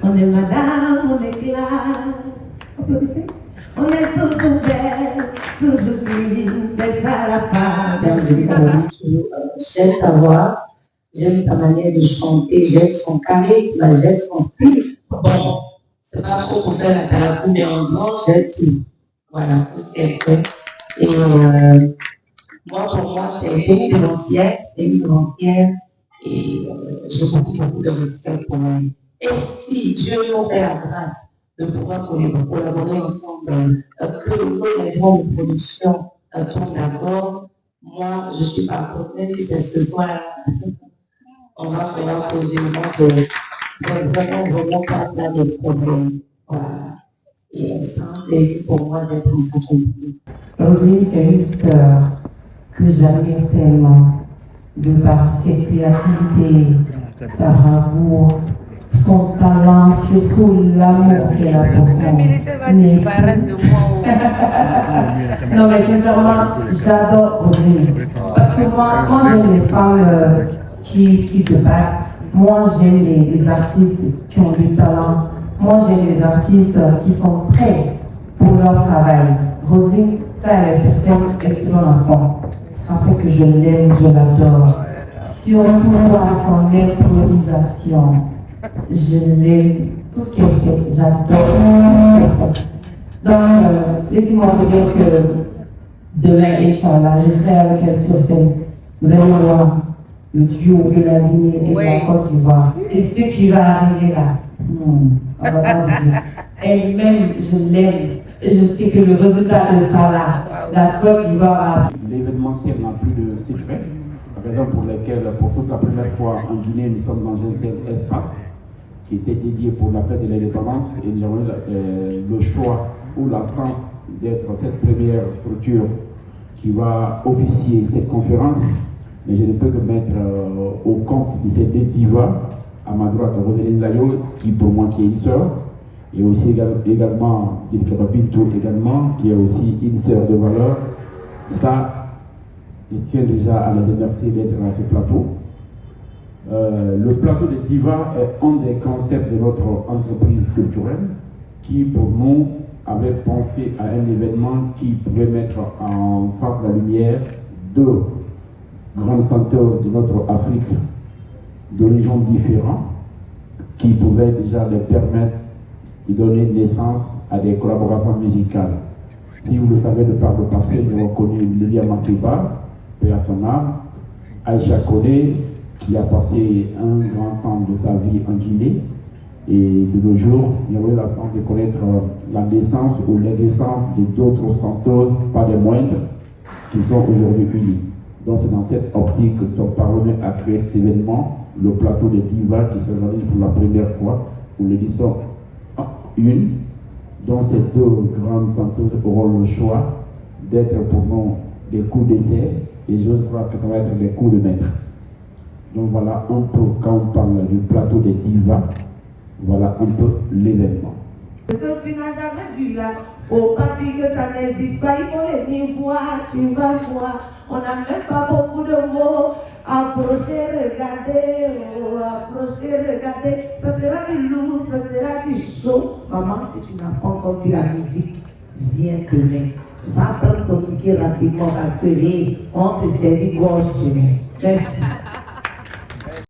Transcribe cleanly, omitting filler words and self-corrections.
On est madame, on est classe. Applaudissez. On est toujours belle, toujours clean, c'est ça la femme. J'aime sa voix, j'aime sa manière de chanter, j'aime son charisme, j'aime son style. Bon, c'est pas trop pour faire la caracou, mais en blanc, j'aime tout. Voilà, tout ce qu'elle fait. Et moi, pour moi, c'est une de l'ancienne, et j'ai beaucoup de respect pour elle. Et si Dieu nous fait la grâce de pouvoir collaborer ensemble, que les grandes productions tournent d'accord, moi, je suis pas contre, même si c'est ce soir, on va pouvoir poser le monde, vraiment pas là de problèmes. Voilà. Et c'est un plaisir pour moi d'être en sa compagnie. Roselyne, c'est une sœur que j'admire tellement, de par ses créativités, sa bravoure, son talent, surtout l'amour qu'elle a pour son Non mais sincèrement, j'adore Roselyne. Parce que moi j'aime les femmes qui se battent. Moi j'aime les artistes qui ont du talent. Moi j'aime les artistes qui sont prêts pour leur travail. Roselyne, elle est un excellent enfant. Ça fait que je l'aime, je l'adore. Surtout dans son improvisation. Je l'aime, tout ce qu'elle fait, j'adore. Donc, laissez-moi vous dire que demain, Inch'Allah, je serai avec elle sur scène. Vous allez voir le duo de la Guinée et de la Côte d'Ivoire. Et ce qui va arriver là, on va pas vous dire. Elle-même, je l'aime. Et je sais que le résultat de ça là, la Côte d'Ivoire. L'événementiel n'a plus de secret, raison pour laquelle, pour toute la première fois en Guinée, nous sommes dans un tel espace qui était dédié pour la fête de l'indépendance et nous avons eu le choix ou la chance d'être cette première structure qui va officier cette conférence. Mais je ne peux que mettre au compte de ces deux divas, à ma droite, Roselyne Layo, qui pour moi qui est une sœur, et aussi également Dilkaba Bintou également, qui est aussi une sœur de valeur. Ça, je tiens déjà à les remercier d'être à ce plateau. Le plateau des divas est un des concepts de notre entreprise culturelle qui, pour nous, avait pensé à un événement qui pouvait mettre en face de la lumière deux grandes chanteuses de notre Afrique d'origine différente qui pouvaient déjà les permettre de donner naissance à des collaborations musicales. Si vous le savez de par le passé, nous avons connu Lilia Makeba, paix à son âme, Aïcha Kone, qui a passé un grand temps de sa vie en Guinée. Et de nos jours, nous avons eu la chance de connaître la naissance ou les naissances d'autres chanteuses, pas des moindres, qui sont aujourd'hui unies. Donc c'est dans cette optique que nous sommes parvenus à créer cet événement, le plateau des divas qui se réalise pour la première fois, pour l'édition 1, dont ces deux grandes chanteuses auront le choix d'être pour nous des coups d'essai, et j'ose croire que ça va être des coups de maître. Donc voilà un peu, quand on parle du plateau des divas, voilà un peu l'événement. Ce que tu n'as jamais vu là, faut pas dire que ça n'existe pas, il faut venir voir, tu vas voir. On n'a même pas beaucoup de mots. Approchez, regardez, oh, approchez, regardez. Ça sera du lourd, ça sera du chaud. Maman, si tu n'as pas encore vu la musique, viens demain. Va prendre ton ticket rapidement parce que on te servir gorge demain. Merci.